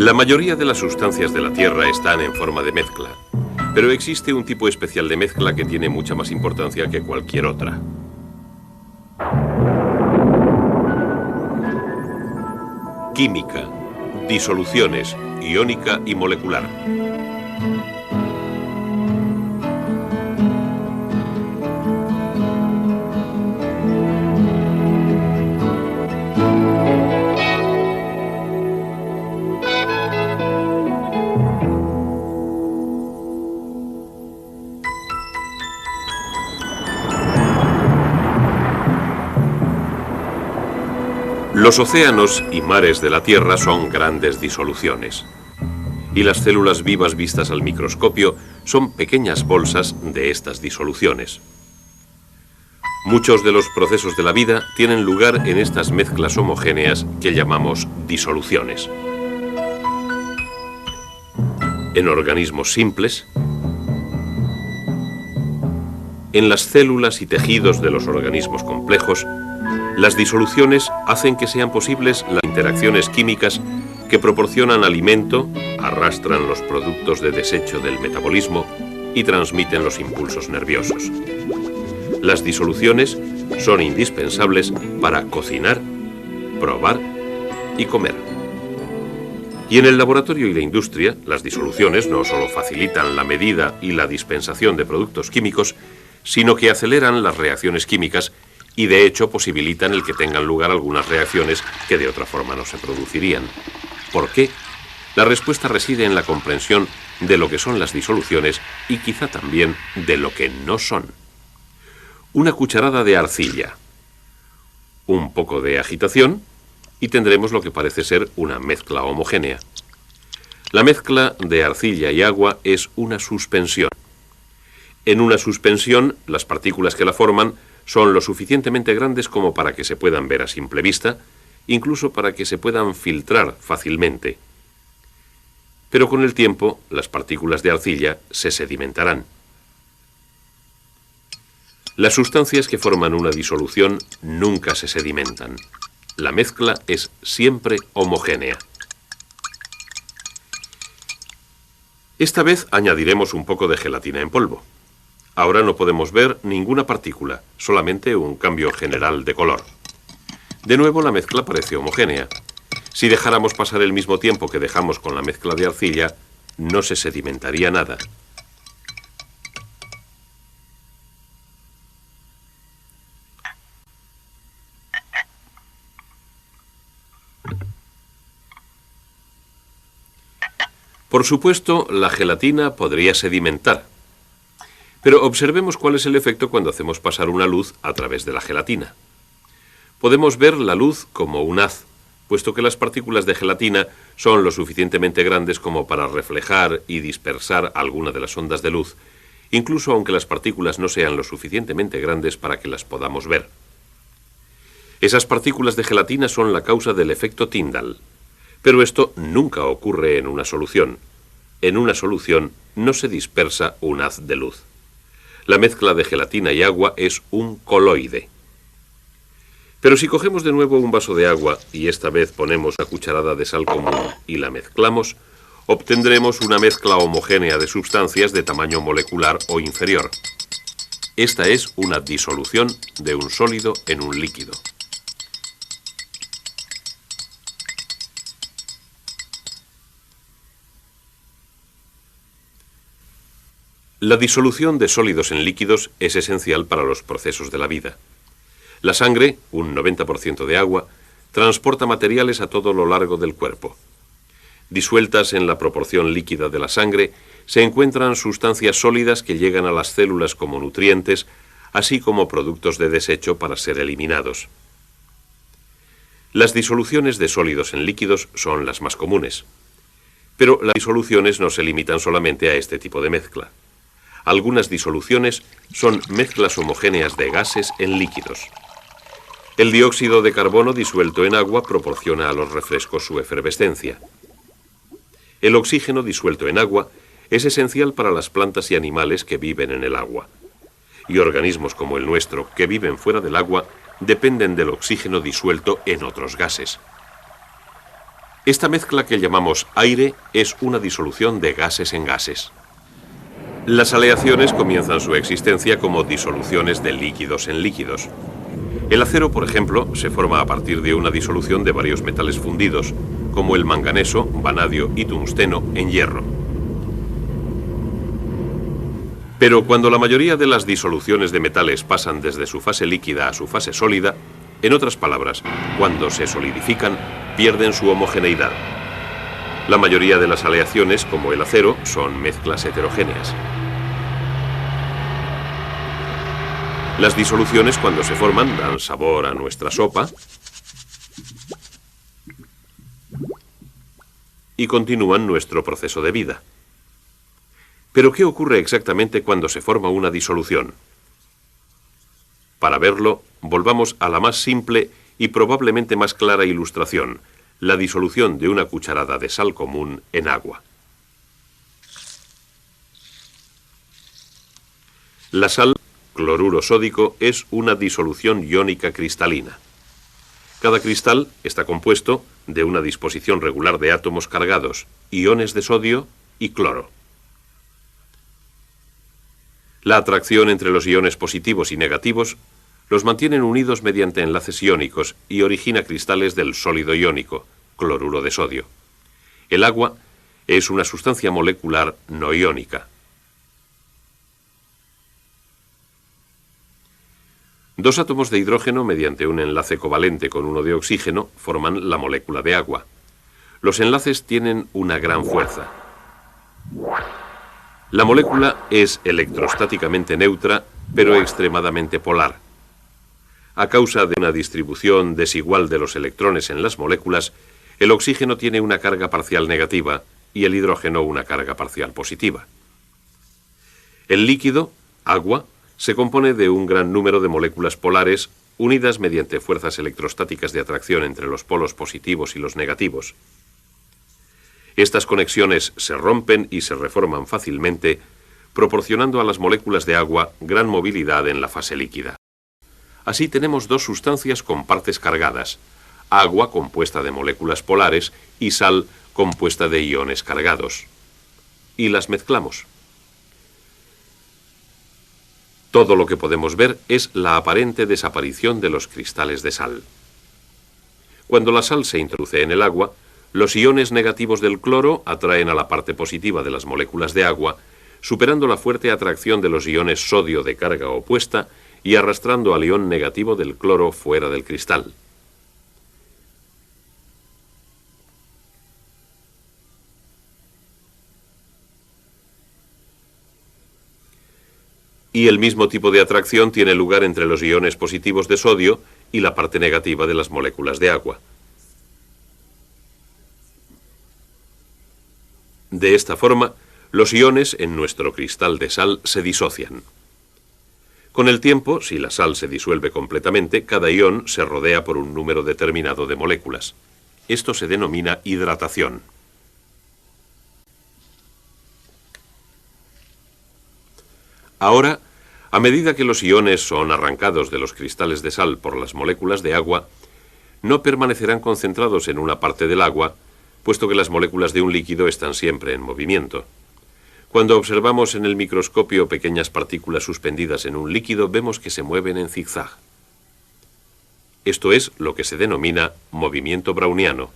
La mayoría de las sustancias de la Tierra están en forma de mezcla, pero existe un tipo especial de mezcla que tiene mucha más importancia que cualquier otra. Química, disoluciones, iónica y molecular. Los océanos y mares de la Tierra son grandes disoluciones. Y las células vivas vistas al microscopio son pequeñas bolsas de estas disoluciones. Muchos de los procesos de la vida tienen lugar en estas mezclas homogéneas que llamamos disoluciones. En organismos simples, en las células y tejidos de los organismos complejos, las disoluciones hacen que sean posibles las interacciones químicas que proporcionan alimento, arrastran los productos de desecho del metabolismo y transmiten los impulsos nerviosos. Las disoluciones son indispensables para cocinar, probar y comer. Y en el laboratorio y la industria, las disoluciones no solo facilitan la medida y la dispensación de productos químicos, sino que aceleran las reacciones químicas y de hecho posibilitan el que tengan lugar algunas reacciones que de otra forma no se producirían. ¿Por qué? La respuesta reside en la comprensión de lo que son las disoluciones y quizá también de lo que no son. Una cucharada de arcilla, un poco de agitación y tendremos lo que parece ser una mezcla homogénea. La mezcla de arcilla y agua es una suspensión. En una suspensión, las partículas que la forman son lo suficientemente grandes como para que se puedan ver a simple vista, incluso para que se puedan filtrar fácilmente. Pero con el tiempo, las partículas de arcilla se sedimentarán. Las sustancias que forman una disolución nunca se sedimentan. La mezcla es siempre homogénea. Esta vez añadiremos un poco de gelatina en polvo. Ahora no podemos ver ninguna partícula, solamente un cambio general de color. De nuevo la mezcla parece homogénea. Si dejáramos pasar el mismo tiempo que dejamos con la mezcla de arcilla, no se sedimentaría nada. Por supuesto, la gelatina podría sedimentar. Pero observemos cuál es el efecto cuando hacemos pasar una luz a través de la gelatina. Podemos ver la luz como un haz, puesto que las partículas de gelatina son lo suficientemente grandes como para reflejar y dispersar alguna de las ondas de luz, incluso aunque las partículas no sean lo suficientemente grandes para que las podamos ver. Esas partículas de gelatina son la causa del efecto Tyndall, pero esto nunca ocurre en una solución. En una solución no se dispersa un haz de luz. La mezcla de gelatina y agua es un coloide. Pero si cogemos de nuevo un vaso de agua y esta vez ponemos una cucharada de sal común y la mezclamos, obtendremos una mezcla homogénea de sustancias de tamaño molecular o inferior. Esta es una disolución de un sólido en un líquido. La disolución de sólidos en líquidos es esencial para los procesos de la vida. La sangre, un 90% de agua, transporta materiales a todo lo largo del cuerpo. Disueltas en la proporción líquida de la sangre, se encuentran sustancias sólidas que llegan a las células como nutrientes, así como productos de desecho para ser eliminados. Las disoluciones de sólidos en líquidos son las más comunes. Pero las disoluciones no se limitan solamente a este tipo de mezcla. Algunas disoluciones son mezclas homogéneas de gases en líquidos. El dióxido de carbono disuelto en agua proporciona a los refrescos su efervescencia. El oxígeno disuelto en agua es esencial para las plantas y animales que viven en el agua. Y organismos como el nuestro, que viven fuera del agua, dependen del oxígeno disuelto en otros gases. Esta mezcla que llamamos aire es una disolución de gases en gases. Las aleaciones comienzan su existencia como disoluciones de líquidos en líquidos. El acero, por ejemplo, se forma a partir de una disolución de varios metales fundidos, como el manganeso, vanadio y tungsteno en hierro. Pero cuando la mayoría de las disoluciones de metales pasan desde su fase líquida a su fase sólida, en otras palabras, cuando se solidifican, pierden su homogeneidad. La mayoría de las aleaciones, como el acero, son mezclas heterogéneas. Las disoluciones, cuando se forman, dan sabor a nuestra sopa y continúan nuestro proceso de vida. Pero, ¿qué ocurre exactamente cuando se forma una disolución? Para verlo, volvamos a la más simple y probablemente más clara ilustración, la disolución de una cucharada de sal común en agua. La sal, cloruro sódico, es una disolución iónica cristalina. Cada cristal está compuesto de una disposición regular de átomos cargados, iones de sodio y cloro. La atracción entre los iones positivos y negativos los mantienen unidos mediante enlaces iónicos y origina cristales del sólido iónico, cloruro de sodio. El agua es una sustancia molecular no iónica. Dos átomos de hidrógeno, mediante un enlace covalente con uno de oxígeno, forman la molécula de agua. Los enlaces tienen una gran fuerza. La molécula es electrostáticamente neutra, pero extremadamente polar. A causa de una distribución desigual de los electrones en las moléculas, el oxígeno tiene una carga parcial negativa y el hidrógeno una carga parcial positiva. El líquido, agua, se compone de un gran número de moléculas polares unidas mediante fuerzas electrostáticas de atracción entre los polos positivos y los negativos. Estas conexiones se rompen y se reforman fácilmente, proporcionando a las moléculas de agua gran movilidad en la fase líquida. Así tenemos dos sustancias con partes cargadas, agua compuesta de moléculas polares y sal compuesta de iones cargados. Y las mezclamos. Todo lo que podemos ver es la aparente desaparición de los cristales de sal. Cuando la sal se introduce en el agua, los iones negativos del cloro atraen a la parte positiva de las moléculas de agua, superando la fuerte atracción de los iones sodio de carga opuesta y arrastrando al ion negativo del cloro fuera del cristal. Y el mismo tipo de atracción tiene lugar entre los iones positivos de sodio y la parte negativa de las moléculas de agua. De esta forma, los iones en nuestro cristal de sal se disocian. Con el tiempo, si la sal se disuelve completamente, cada ion se rodea por un número determinado de moléculas. Esto se denomina hidratación. Ahora, a medida que los iones son arrancados de los cristales de sal por las moléculas de agua, no permanecerán concentrados en una parte del agua, puesto que las moléculas de un líquido están siempre en movimiento. Cuando observamos en el microscopio pequeñas partículas suspendidas en un líquido, vemos que se mueven en zigzag. Esto es lo que se denomina movimiento browniano.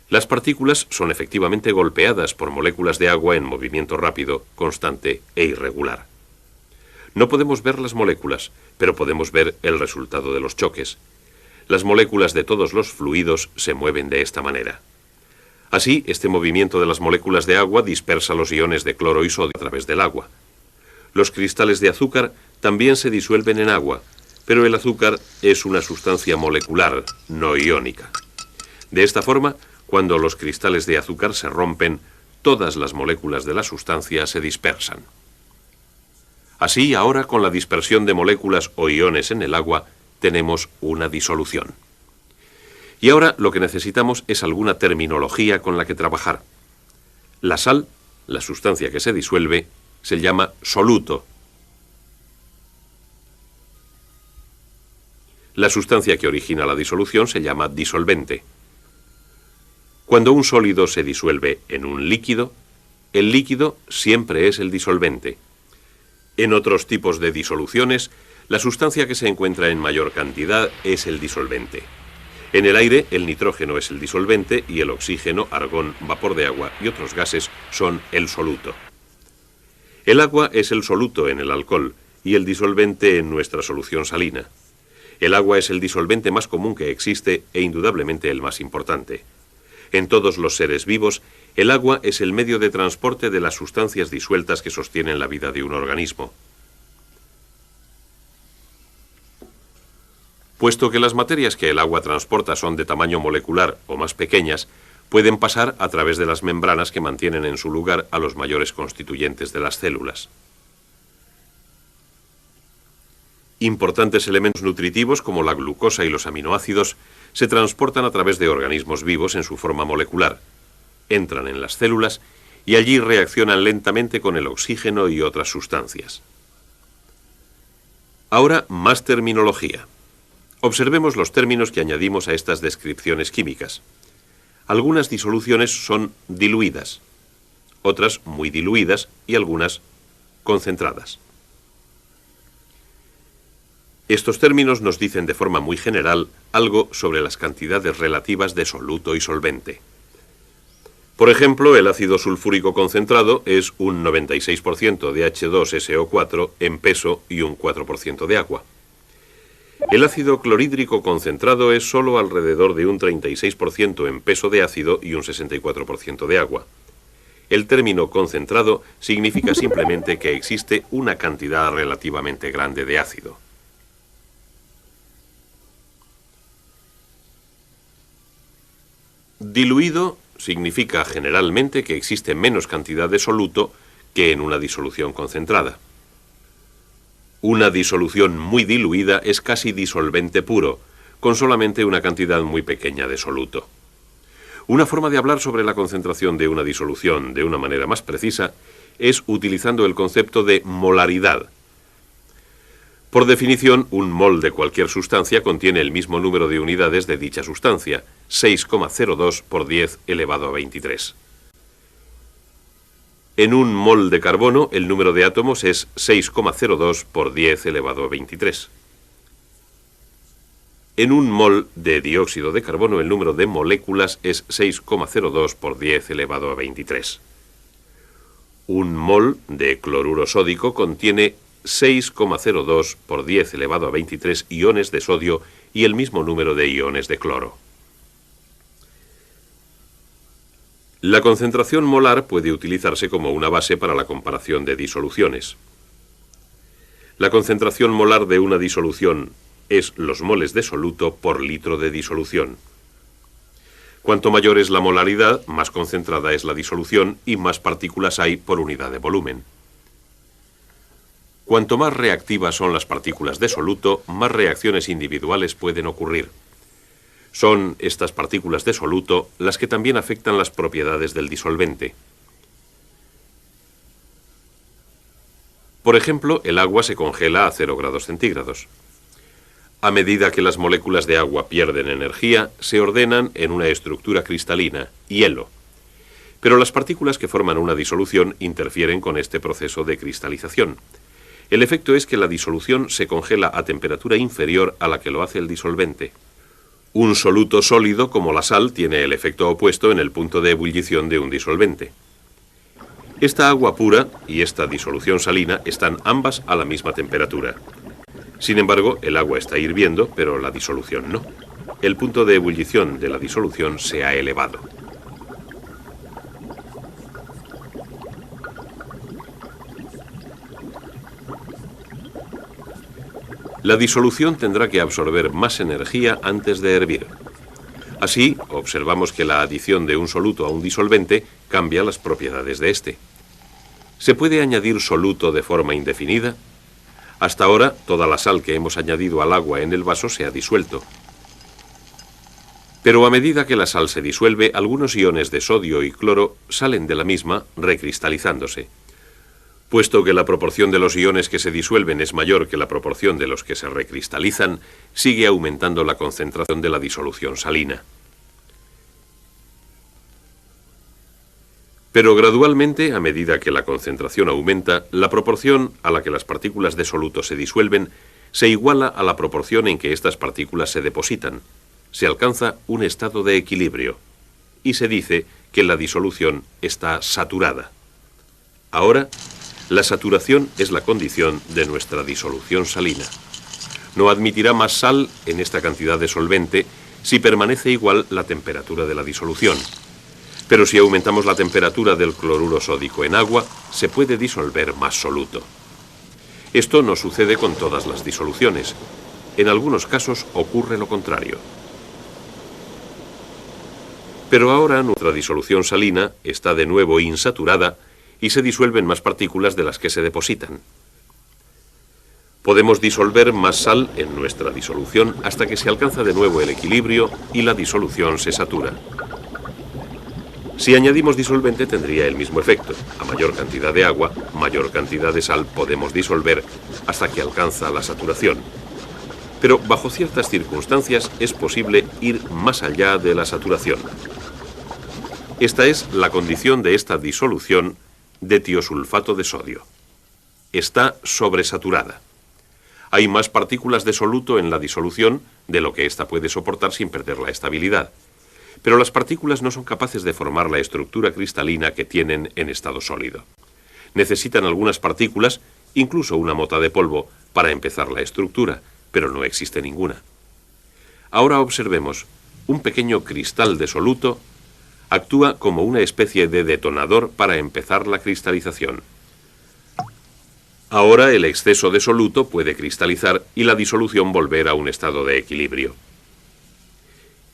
Las partículas son efectivamente golpeadas por moléculas de agua en movimiento rápido, constante e irregular. No podemos ver las moléculas, pero podemos ver el resultado de los choques. Las moléculas de todos los fluidos se mueven de esta manera. Así, este movimiento de las moléculas de agua dispersa los iones de cloro y sodio a través del agua. Los cristales de azúcar también se disuelven en agua, pero el azúcar es una sustancia molecular, no iónica. De esta forma, cuando los cristales de azúcar se rompen, todas las moléculas de la sustancia se dispersan. Así, ahora con la dispersión de moléculas o iones en el agua, tenemos una disolución. Y ahora lo que necesitamos es alguna terminología con la que trabajar. La sal, la sustancia que se disuelve, se llama soluto. La sustancia que origina la disolución se llama disolvente. Cuando un sólido se disuelve en un líquido, el líquido siempre es el disolvente. En otros tipos de disoluciones, la sustancia que se encuentra en mayor cantidad es el disolvente. En el aire, el nitrógeno es el disolvente y el oxígeno, argón, vapor de agua y otros gases son el soluto. El agua es el soluto en el alcohol y el disolvente en nuestra solución salina. El agua es el disolvente más común que existe e indudablemente el más importante. En todos los seres vivos, el agua es el medio de transporte de las sustancias disueltas que sostienen la vida de un organismo. Puesto que las materias que el agua transporta son de tamaño molecular o más pequeñas, pueden pasar a través de las membranas que mantienen en su lugar a los mayores constituyentes de las células. Importantes elementos nutritivos como la glucosa y los aminoácidos se transportan a través de organismos vivos en su forma molecular, entran en las células y allí reaccionan lentamente con el oxígeno y otras sustancias. Ahora, más terminología. Observemos los términos que añadimos a estas descripciones químicas. Algunas disoluciones son diluidas, otras muy diluidas y algunas concentradas. Estos términos nos dicen de forma muy general algo sobre las cantidades relativas de soluto y solvente. Por ejemplo, el ácido sulfúrico concentrado es un 96% de H2SO4 en peso y un 4% de agua. El ácido clorhídrico concentrado es solo alrededor de un 36% en peso de ácido y un 64% de agua. El término concentrado significa simplemente que existe una cantidad relativamente grande de ácido. Diluido significa generalmente que existe menos cantidad de soluto que en una disolución concentrada. Una disolución muy diluida es casi disolvente puro, con solamente una cantidad muy pequeña de soluto. Una forma de hablar sobre la concentración de una disolución de una manera más precisa es utilizando el concepto de molaridad. Por definición, un mol de cualquier sustancia contiene el mismo número de unidades de dicha sustancia, 6,02 por 10 elevado a 23. En un mol de carbono, el número de átomos es 6,02 por 10 elevado a 23. En un mol de dióxido de carbono, el número de moléculas es 6,02 por 10 elevado a 23. Un mol de cloruro sódico contiene 6,02 por 10 elevado a 23 iones de sodio y el mismo número de iones de cloro. La concentración molar puede utilizarse como una base para la comparación de disoluciones. La concentración molar de una disolución es los moles de soluto por litro de disolución. Cuanto mayor es la molaridad, más concentrada es la disolución y más partículas hay por unidad de volumen. Cuanto más reactivas son las partículas de soluto, más reacciones individuales pueden ocurrir. Son estas partículas de soluto las que también afectan las propiedades del disolvente. Por ejemplo, el agua se congela a 0 grados centígrados. A medida que las moléculas de agua pierden energía, se ordenan en una estructura cristalina, hielo. Pero las partículas que forman una disolución interfieren con este proceso de cristalización. El efecto es que la disolución se congela a temperatura inferior a la que lo hace el disolvente. Un soluto sólido como la sal tiene el efecto opuesto en el punto de ebullición de un disolvente. Esta agua pura y esta disolución salina están ambas a la misma temperatura. Sin embargo, el agua está hirviendo, pero la disolución no. El punto de ebullición de la disolución se ha elevado. La disolución tendrá que absorber más energía antes de hervir. Así, observamos que la adición de un soluto a un disolvente cambia las propiedades de este. ¿Se puede añadir soluto de forma indefinida? Hasta ahora, toda la sal que hemos añadido al agua en el vaso se ha disuelto. Pero a medida que la sal se disuelve, algunos iones de sodio y cloro salen de la misma, recristalizándose. Puesto que la proporción de los iones que se disuelven es mayor que la proporción de los que se recristalizan, sigue aumentando la concentración de la disolución salina. Pero gradualmente, a medida que la concentración aumenta, la proporción a la que las partículas de soluto se disuelven se iguala a la proporción en que estas partículas se depositan. Se alcanza un estado de equilibrio y se dice que la disolución está saturada. Ahora, la saturación es la condición de nuestra disolución salina. No admitirá más sal en esta cantidad de solvente si permanece igual la temperatura de la disolución. Pero si aumentamos la temperatura del cloruro sódico en agua, se puede disolver más soluto. Esto no sucede con todas las disoluciones. En algunos casos ocurre lo contrario. Pero ahora nuestra disolución salina está de nuevo insaturada y se disuelven más partículas de las que se depositan. Podemos disolver más sal en nuestra disolución hasta que se alcanza de nuevo el equilibrio y la disolución se satura. Si añadimos disolvente tendría el mismo efecto. A mayor cantidad de agua, mayor cantidad de sal podemos disolver hasta que alcanza la saturación. Pero bajo ciertas circunstancias es posible ir más allá de la saturación. Esta es la condición de esta disolución de tiosulfato de sodio. Está sobresaturada. Hay más partículas de soluto en la disolución de lo que ésta puede soportar sin perder la estabilidad. Pero las partículas no son capaces de formar la estructura cristalina que tienen en estado sólido. Necesitan algunas partículas, incluso una mota de polvo, para empezar la estructura, pero no existe ninguna. Ahora observemos, un pequeño cristal de soluto actúa como una especie de detonador para empezar la cristalización. Ahora el exceso de soluto puede cristalizar y la disolución volver a un estado de equilibrio.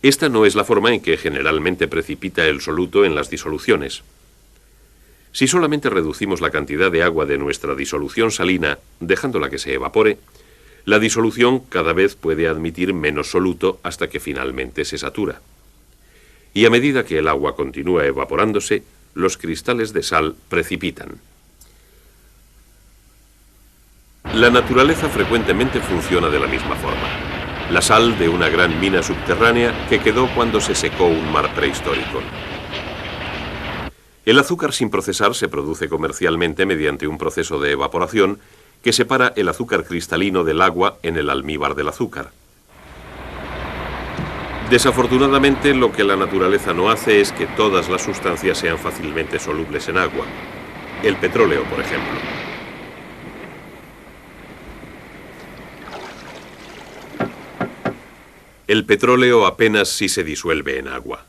Esta no es la forma en que generalmente precipita el soluto en las disoluciones. Si solamente reducimos la cantidad de agua de nuestra disolución salina, dejándola que se evapore, la disolución cada vez puede admitir menos soluto hasta que finalmente se satura. Y a medida que el agua continúa evaporándose, los cristales de sal precipitan. La naturaleza frecuentemente funciona de la misma forma. La sal de una gran mina subterránea que quedó cuando se secó un mar prehistórico. El azúcar sin procesar se produce comercialmente mediante un proceso de evaporación que separa el azúcar cristalino del agua en el almíbar del azúcar. Desafortunadamente, lo que la naturaleza no hace es que todas las sustancias sean fácilmente solubles en agua. El petróleo, por ejemplo. El petróleo apenas si se disuelve en agua.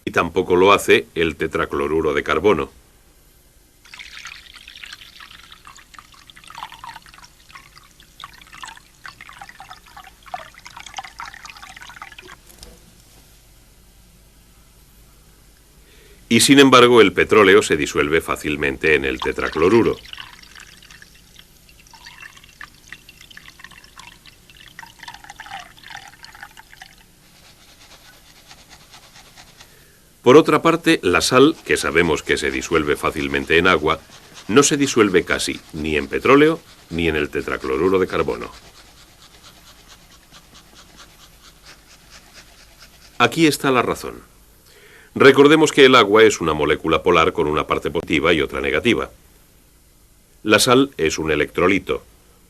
Y tampoco lo hace el tetracloruro de carbono. Y sin embargo, el petróleo se disuelve fácilmente en el tetracloruro. Por otra parte, la sal, que sabemos que se disuelve fácilmente en agua, no se disuelve casi ni en petróleo ni en el tetracloruro de carbono. Aquí está la razón. Recordemos que el agua es una molécula polar con una parte positiva y otra negativa. La sal es un electrolito,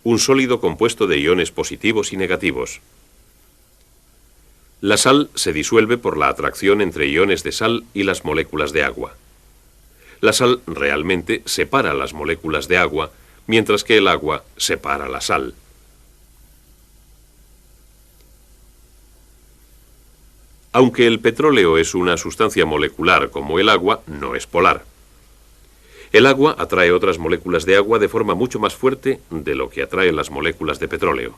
un sólido compuesto de iones positivos y negativos. La sal se disuelve por la atracción entre iones de sal y las moléculas de agua. La sal realmente separa las moléculas de agua, mientras que el agua separa la sal. Aunque el petróleo es una sustancia molecular como el agua, no es polar. El agua atrae otras moléculas de agua de forma mucho más fuerte de lo que atrae las moléculas de petróleo.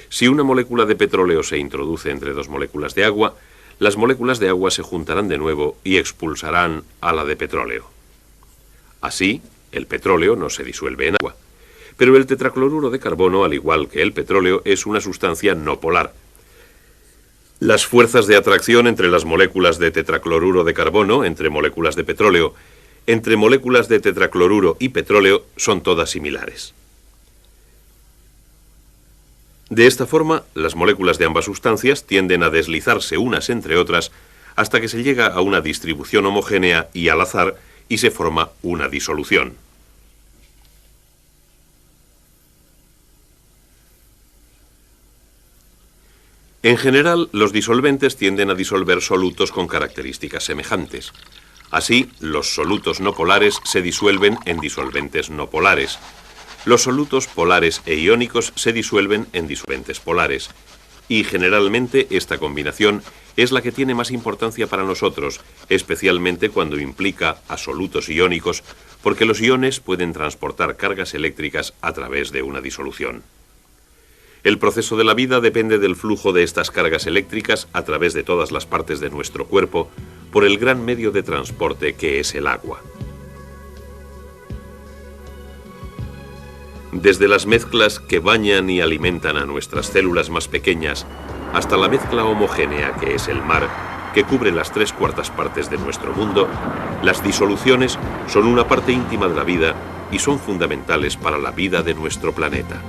Si una molécula de petróleo se introduce entre dos moléculas de agua, las moléculas de agua se juntarán de nuevo y expulsarán a la de petróleo. Así, el petróleo no se disuelve en agua. Pero el tetracloruro de carbono, al igual que el petróleo, es una sustancia no polar. Las fuerzas de atracción entre las moléculas de tetracloruro de carbono, entre moléculas de petróleo, entre moléculas de tetracloruro y petróleo, son todas similares. De esta forma, las moléculas de ambas sustancias tienden a deslizarse unas entre otras hasta que se llega a una distribución homogénea y al azar y se forma una disolución. En general, los disolventes tienden a disolver solutos con características semejantes. Así, los solutos no polares se disuelven en disolventes no polares. Los solutos polares e iónicos se disuelven en disolventes polares. Y generalmente esta combinación es la que tiene más importancia para nosotros, especialmente cuando implica a solutos iónicos, porque los iones pueden transportar cargas eléctricas a través de una disolución. El proceso de la vida depende del flujo de estas cargas eléctricas a través de todas las partes de nuestro cuerpo por el gran medio de transporte que es el agua. Desde las mezclas que bañan y alimentan a nuestras células más pequeñas hasta la mezcla homogénea que es el mar, que cubre las 3/4 partes de nuestro mundo, las disoluciones son una parte íntima de la vida y son fundamentales para la vida de nuestro planeta.